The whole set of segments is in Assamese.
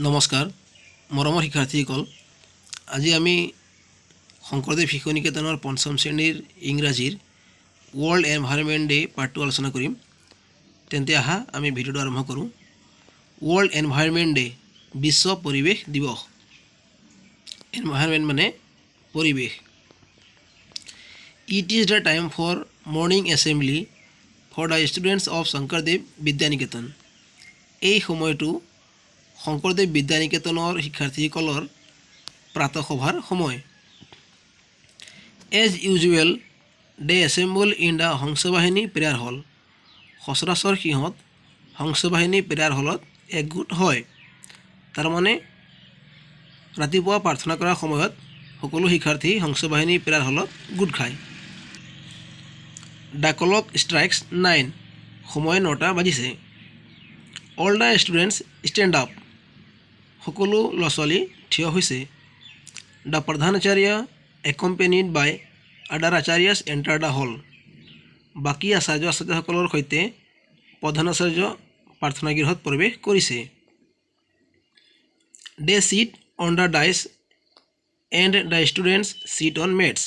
নমস্কাৰ মৰমৰ শিক্ষাৰ্থীসকল আজি আমি শংকৰদেৱ শিশু নিকেতনৰ পঞ্চম শ্ৰেণীৰ ইংৰাজীৰ ৱৰ্ল্ড এনভাইৰনমেণ্ট ডে পাৰ্টটো আলোচনা কৰিম তেন্তে আহা আমি ভিডিঅ'টো আৰম্ভ কৰোঁ ৱৰ্ল্ড এনভাইৰনমেণ্ট ডে বিশ্ব পৰিৱেশ দিৱস এনভাইৰনমেণ্ট মানে পৰিৱেশ it is the time for morning assembly for the students of Sankardev Vidyaniketan এই সময়টো শংকৰদেৱ বিদ্যানিকেতনৰ শিক্ষাৰ্থীসকলৰ প্ৰাতঃসভাৰ সময় as usual they assemble in the Hangsabahini prayer hall সচৰাচৰ সিহঁত হংসবাহিনী প্ৰেয়াৰ হলত একগোট হয় তাৰমানে ৰাতিপুৱা প্ৰাৰ্থনা কৰাৰ সময়ত সকলো শিক্ষাৰ্থী হংসবাহিনী প্ৰেয়াৰ হলত গোট খায় দ্য ক্লক ষ্ট্ৰাইকছ 9 সময় 9টা বাজিছে all the students stand up সকলো ল'ৰা ছোৱালী থিয় হৈছে দ্য প্ৰধানাচাৰ্য একম্পেনিড বাই আদাৰ আচাৰ্যাছ এণ্টাৰ দ্য হল বাকী আচাৰ্যসকলৰ সৈতে প্ৰধানাচাৰ্য প্ৰাৰ্থনাগৃহত প্ৰৱেশ কৰিছে they sit on the dais and the students sit on mats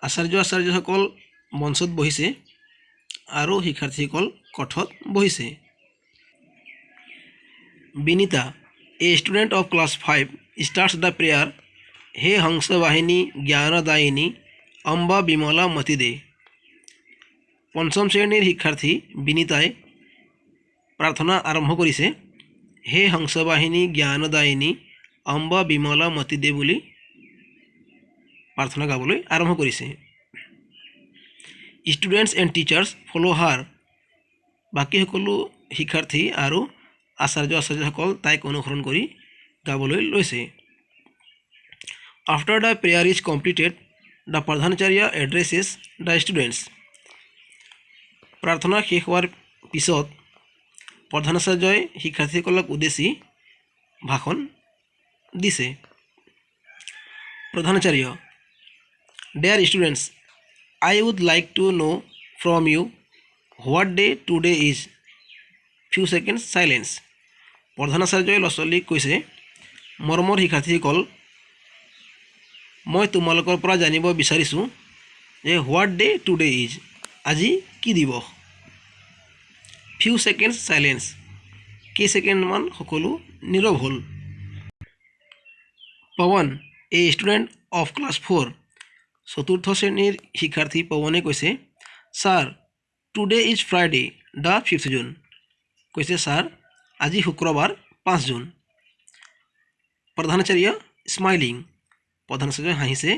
আচাৰ্যসকল মঞ্চত বহিছে আৰু শিক্ষাৰ্থীসকল কঠত বহিছে Binita A student of class 5 starts the prayer He Hangsa Vahini Jnanadayini Amba Bimala Matide পঞ্চম শ্ৰেণীৰ শিক্ষাৰ্থী বিনীতাই প্ৰাৰ্থনা আৰম্ভ কৰিছে হে হংসবাহিনী জ্ঞানদায়িনী অম্বা বিমলা মতিদে বুলি প্ৰাৰ্থনা গাবলৈ আৰম্ভ কৰিছে ষ্টুডেণ্টছ এণ্ড টিচাৰ্ছ ফ'ল' হাৰ বাকী সকলো শিক্ষাৰ্থী আৰু আচাৰ্যসকল তাইক অনুসৰণ কৰি গাবলৈ লৈছে after the prayer is completed the প্ৰধানাচাৰ্য এড্ৰেছেছ দ্য ষ্টুডেণ্টছ প্ৰাৰ্থনা শেষ হোৱাৰ পিছত প্ৰধানাচাৰ্যই শিক্ষাৰ্থীসকলক উদ্দেশ্যি ভাষণ দিছে প্ৰধানাচাৰ্য dear students I would like to know' from you what day today is few seconds silence প্ৰধানাচাৰ্যই ল'ৰা ছোৱালীক কৈছে মৰমৰ শিক্ষাৰ্থীসকল মই তোমালোকৰ পৰা জানিব বিচাৰিছোঁ যে হোৱাট ডে টুডে ইজ আজি কি দিৱস ফিউ ছেকেণ্ডছ চাইলেঞ্চ কেইছেকেণ্ডমান সকলো নীৰৱ হ'ল পৱন এ ষ্টুডেণ্ট অফ ক্লাছ 4 চতুৰ্থ শ্ৰেণীৰ শিক্ষাৰ্থী পৱনে কৈছে sir today is Friday the 5th June কৈছে ছাৰ আজি শুক্ৰবাৰ 5 জুন প্ৰধানাচাৰ্য স্মাইলিং প্ৰধানাচাৰ্য হাঁহিছে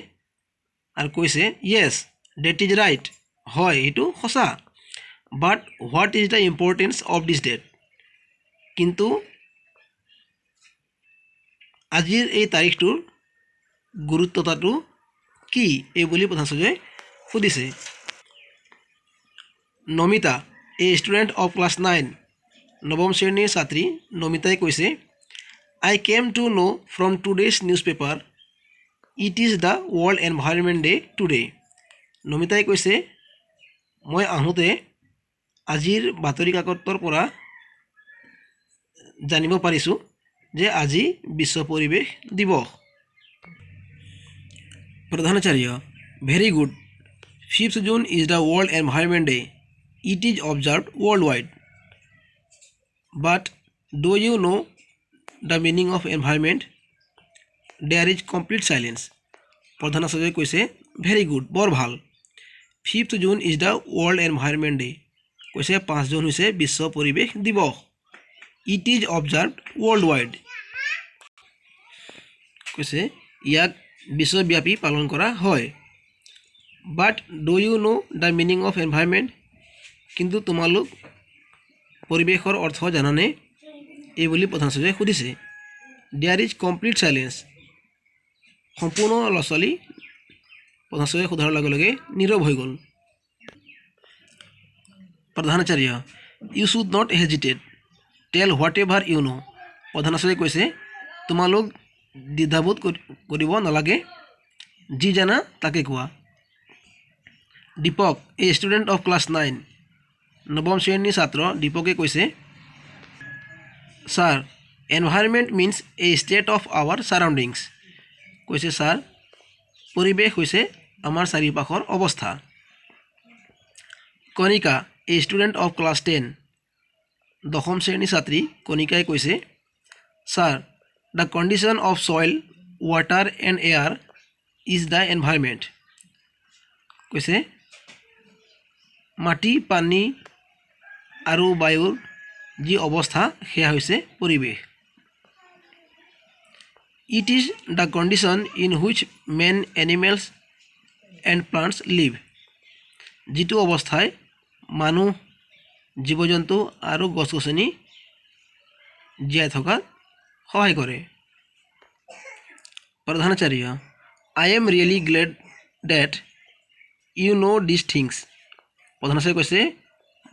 আৰু কৈছে য়েছ ডেট ইজ ৰাইট হয় এইটো সঁচা but what is the importance of this date কিন্তু আজিৰ এই তাৰিখটোৰ গুৰুত্বতাটো কি এই বুলি প্ৰধানাচাৰ্যই সুধিছে Namita a student of class 9 নৱম শ্ৰেণীৰ ছাত্ৰী নমিতাই কৈছে I came to know' from today's newspaper it is the world environment day today নমিতাই কৈছে মই আহোঁতে আজিৰ বাতৰি কাকতৰ পৰা জানিব পাৰিছোঁ যে আজি বিশ্ব পৰিৱেশ দিৱস প্ৰধানাচাৰ্য very good 5th June is the world environment day it is observed worldwide But do you know the meaning of environment? There is complete silence. প্ৰধানাচাৰ্যই কৈছে ভেৰি গুড বৰ ভাল 5th June is the world environment day কৈছে 5 জুন হৈছে বিশ্ব পৰিৱেশ দিৱস it is observed worldwide কৈছে ইয়াক বিশ্বব্যাপী পালন কৰা হয় but do you know' the meaning of environment কিন্তু তোমালোক পৰিৱেশৰ অৰ্থ জানানে এই বুলি প্ৰধানাচাৰ্যই সুধিছে দেয়াৰ ইজ কমপ্লিট চাইলেঞ্চ সম্পূৰ্ণ ল'ৰা ছোৱালী প্ৰধানাচাৰ্যই সোধাৰ লগে লগে নীৰৱ হৈ গ'ল প্ৰধানাচাৰ্য you should not hesitate tell whatever you know' প্ৰধানাচাৰ্যই কৈছে তোমালোক দ্বিধাবোধ কৰিব নালাগে যি জানা তাকে কোৱা Deepak a student of class 9 নৱম শ্ৰেণীৰ ছাত্ৰ দীপকে কৈছে sir environment means a state of our surroundings কৈছে ছাৰ পৰিৱেশ হৈছে আমাৰ চাৰিওপাশৰ অৱস্থা Kanika a student of class 10 দশম শ্ৰেণীৰ ছাত্ৰী কণিকাই কৈছে sir the condition of soil water and air is the environment কৈছে মাটি পানী আৰু বায়ুৰ যি অৱস্থা সেয়া হৈছে পৰিৱেশ it is the condition in which men animals and plants live যিটো অৱস্থাই মানুহ জীৱ জন্তু আৰু গছ গছনি জীয়াই থকাত সহায় কৰে প্ৰধানাচাৰ্য I am really glad that you know' this things প্ৰধানাচাৰ্য কৈছে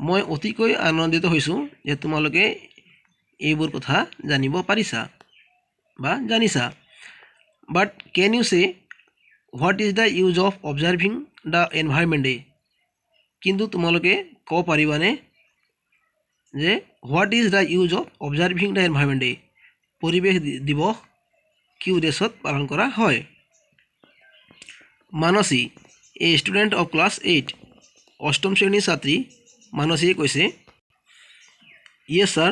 মই অতিকৈ আনন্দিত হৈছোঁ যে তোমালোকে এইবোৰ কথা জানিব পাৰিছা বা জানিছা but can you say what is the use of observing the environment day কিন্তু তোমালোকে ক'ব পাৰিবানে যে what is the use of observing the environment day পৰিৱেশ দিৱস কি উদ্দেশ্যত পালন কৰা হয় Manasi a student of class 8 অষ্টম শ্ৰেণীৰ ছাত্ৰী মানসীয়ে কৈছে yes sir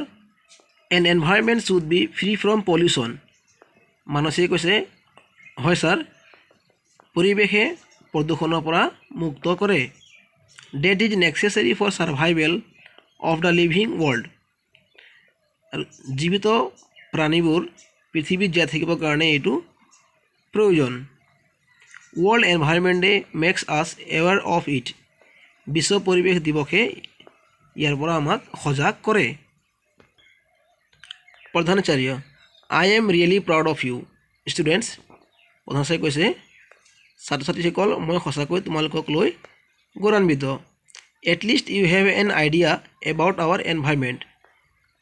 an environment should be free from pollution মানসীয়ে কৈছে হয় ছাৰ পৰিৱেশে প্ৰদূষণৰ পৰা মুক্ত কৰে that is necessary for survival of the living world আৰু জীৱিত প্ৰাণীবোৰ পৃথিৱীত জীয়াই থাকিবৰ কাৰণে এইটো প্ৰয়োজন world environment day makes us aware of it বিশ্ব পৰিৱেশ দিৱসে ইয়াৰ পৰা আমাক সজাগ কৰে প্ৰধানাচাৰ্য I am really proud of you students প্ৰধানাচাৰ্যই কৈছে ছাত্ৰ ছাত্ৰীসকল মই সঁচাকৈ তোমালোকক লৈ গৌৰৱান্বিত at least you have an idea about our environment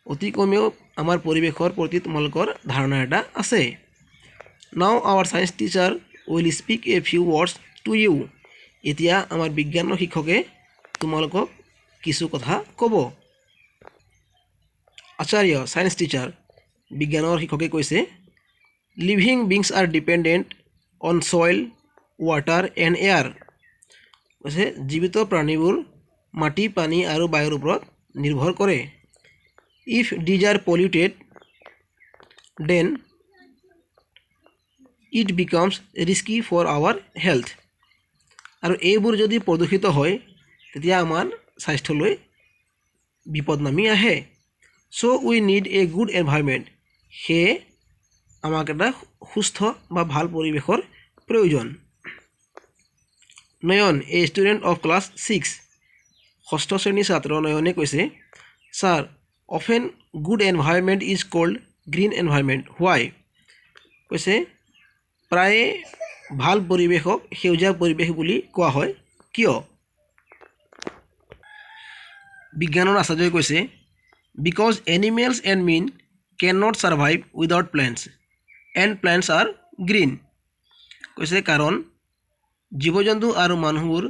অতি কমেও আমাৰ পৰিৱেশৰ প্ৰতি তোমালোকৰ ধাৰণা এটা আছে now our science teacher will speak a few words to you এতিয়া আমাৰ বিজ্ঞানৰ শিক্ষকে তোমালোকক কিছু কথা ক'ব আচাৰ্য ছায়েন্স টিচাৰ বিজ্ঞানৰ শিক্ষকে কৈছে living beings R dependent on soil water and air কৈছে জীৱিত প্ৰাণীবোৰ মাটি পানী আৰু বায়ুৰ ওপৰত নিৰ্ভৰ কৰে if these are polluted then it becomes risky for our health আৰু এইবোৰ যদি প্ৰদূষিত হয় তেতিয়া আমাৰ স্বাস্থ্যলৈ বিপদ নামি আহে so' we need a good environment সেয়ে আমাক এটা সুস্থ বা ভাল পৰিৱেশৰ প্ৰয়োজন Nayan a student of class 6 ষষ্ঠ শ্ৰেণীৰ ছাত্ৰ নয়নে কৈছে sir often good environment is called green environment why কৈছে প্ৰায়ে ভাল পৰিৱেশক সেউজীয়া পৰিৱেশ বুলি কোৱা হয় কিয় বিজ্ঞানৰ আচাৰ্যই কৈছে because animals and men can not survive without plants and plants are green কৈছে কাৰণ জীৱ জন্তু আৰু মানুহবোৰ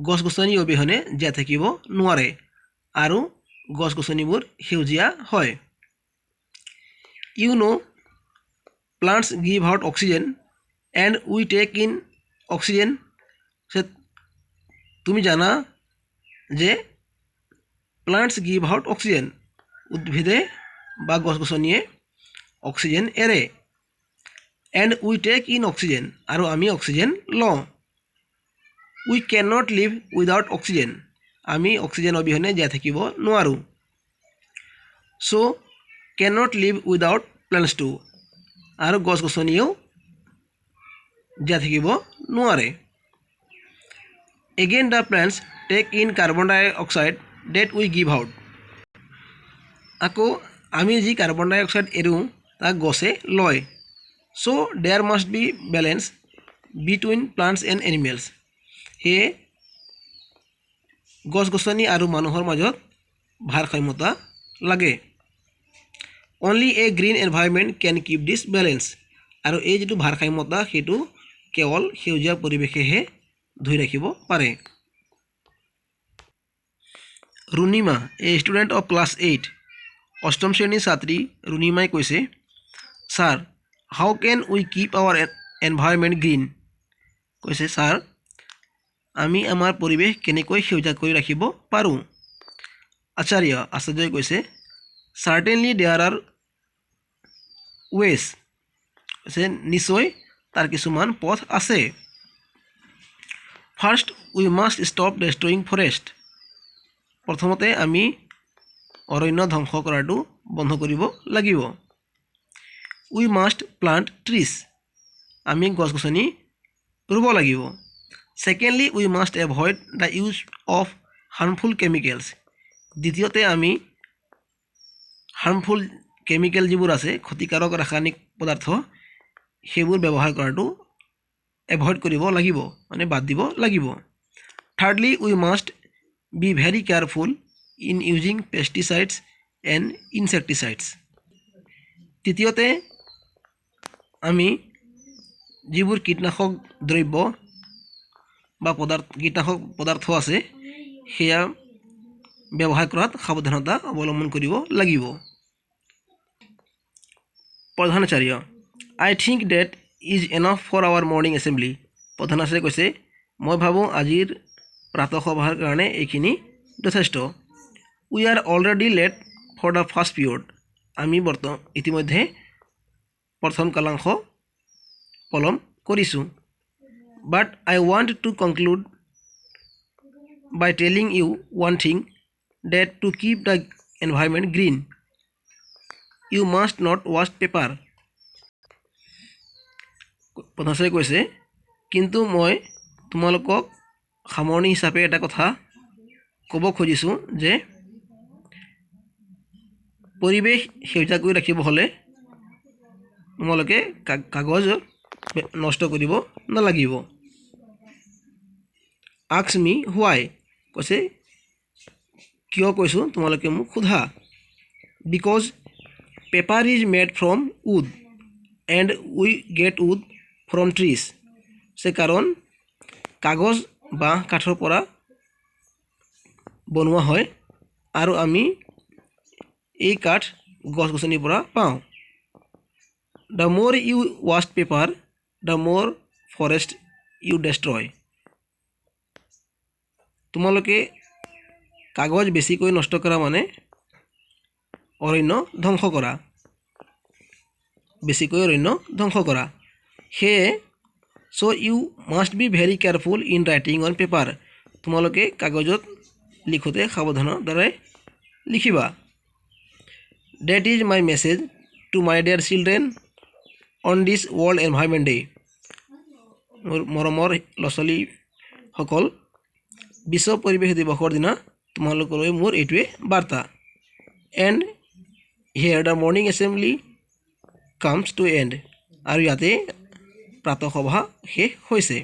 গছ গছনি অবিহনে জীয়াই থাকিব নোৱাৰে আৰু গছ গছনিবোৰ সেউজীয়া হয় you know' plants give out oxygen and we take in oxygen তুমি জানা যে প্লাণ্টছ গিভ আউট অক্সিজেন উদ্ভিদে বা গছ গছনিয়ে অক্সিজেন এৰে and we take in oxygen আৰু আমি অক্সিজেন লওঁ we can not live without oxygen আমি অক্সিজেন অবিহনে জীয়াই থাকিব নোৱাৰোঁ so' can not live without plants too আৰু গছ গছনিয়েও জীয়াই থাকিব নোৱাৰে again the plants take in carbon dioxide that we give out আকৌ আমি যি কাৰ্বন ডাই অক্সাইড এৰোঁ তাক গছে লয় so' there must be balance between plants and animals সেয়ে গছ গছনি আৰু মানুহৰ মাজত ভাৰসাম্যতা লাগে only a green environment can keep this balance আৰু এই যিটো ভাৰসাম্যতা সেইটো কেৱল সেউজীয়া পৰিৱেশেহে ধৰি ৰাখিব পাৰে Runima a student of class 8 অষ্টম শ্ৰেণীৰ ছাত্ৰী ৰুণিমাই কৈছে, sir how can we keep our environment green? কৈছে, ছাৰ আমি আমাৰ পৰিৱেশ কেনেকৈ সেউজীয়া কৰি ৰাখিব পাৰোঁ? আচাৰ্যই কৈছে, চাৰ্টেনলি দেয়াৰ আৰ ৱেজ। কৈছে, নিশ্চয় তাৰ কিছুমান পথ আছে। ফাৰ্ষ্ট উই মাষ্ট ষ্টপ ডেষ্ট্ৰয়িং ফৰেষ্ট। প্ৰথমতে আমি অৰণ্য ধ্বংস কৰাটো বন্ধ কৰিব লাগিব। উই মাষ্ট প্লাণ্ট ট্ৰিজ। আমি গছ গছনি ৰুব লাগিব। Secondly we must avoid the use of harmful chemicals. দ্বিতীয়তে আমি হাৰ্মফুল কেমিকেল যিবোৰ আছে, ক্ষতিকাৰক ৰাসায়নিক পদাৰ্থ, সেইবোৰ ব্যৱহাৰ কৰাটো এভইড কৰিব লাগিব, মানে বাদ দিব লাগিব। Thirdly we must be very careful in using pesticides and insecticides. তৃতীয়তে আমি যিবোৰ কীটনাশক দ্ৰব্য বা কীটনাশক পদাৰ্থ আছে, সেয়া ব্যৱহাৰ কৰাত সাৱধানতা অৱলম্বন কৰিব লাগিব। প্ৰধানাচাৰ্য, I think that is enough for our morning assembly. প্ৰধানাচাৰ্যই কৈছে, মই ভাবোঁ আজিৰ প্ৰাতঃসভাৰ কাৰণে এইখিনি যথেষ্ট। We are already late for the first period. আমি ইতিমধ্যে প্ৰথম কালাংশ পলম কৰিছোঁ। But I want to conclude by telling you one thing, that to keep the environment green you must not waste paper. প্ৰধানাচাৰ্যই কৈছে, কিন্তু মই তোমালোকক সামৰণি হিচাপে এটা কথা ক'ব খুজিছোঁ যে পৰিৱেশ সেউজীয়া কৰি ৰাখিব হ'লে তোমালোকে কাগজ নষ্ট কৰিব নালাগিব। Ask me why. কৈছে, কিয় কৈছোঁ তোমালোকে মোক সোধা। Because paper is made from wood and we get wood from trees. কাৰণ কাগজ বাঁহ কাঠৰ পৰা বনোৱা হয় আৰু আমি এই কাঠ গছ গছনিৰ পৰা পাওঁ। দ্য মোৰ ইউ ৱাষ্ট পেপাৰ, দ্য মোৰ ফৰেষ্ট ইউ ডেষ্ট্ৰয়। তোমালোকে কাগজ বেছিকৈ নষ্ট কৰা মানে অৰণ্য ধ্বংস কৰা, বেছিকৈ অৰণ্য ধ্বংস কৰা। সেয়ে so' you must be very careful in writing on paper. তোমালোকে কাগজত লিখোঁতে সাৱধানৰ দ্বাৰাই লিখিবা। That is my message to my dear children on this world environment day. মোৰ মৰমৰ ল'ৰা ছোৱালীসকল, বিশ্ব পৰিৱেশ দিৱসৰ দিনা তোমালোকলৈ মোৰ এইটোৱে বাৰ্তা। And here the morning assembly comes to end. আৰু ইয়াতে প্ৰাতঃসভা শেষ হৈছে।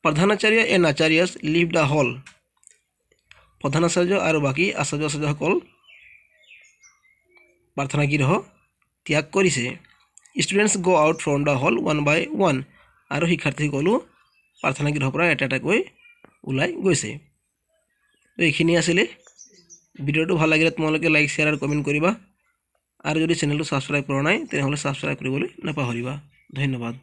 প্ৰধানাচাৰ্য এণ্ড আচাৰ্যছ লিভ দ্য হল। প্ৰধানাচাৰ্য আৰু বাকী আচাৰ্যসকল প্ৰাৰ্থনাগৃহ ত্যাগ কৰিছে। Students go' out from the hall one by one. আৰু শিক্ষাৰ্থীসকলো প্ৰাৰ্থনাগৃহৰ পৰা এটা এটাকৈ ওলাই গৈছে। এইখিনি আছিলে। ভিডিঅ'টো ভাল লাগিলে তোমালোকে লাইক শ্বেয়াৰ আৰু কমেণ্ট কৰিবা। আৰু যদি চেনেলটো ছাবস্ক্ৰাইব কৰা নাই তেনেহ'লে ছাবস্ক্ৰাইব কৰিবলৈ নাপাহৰিবা। ধন্যবাদ।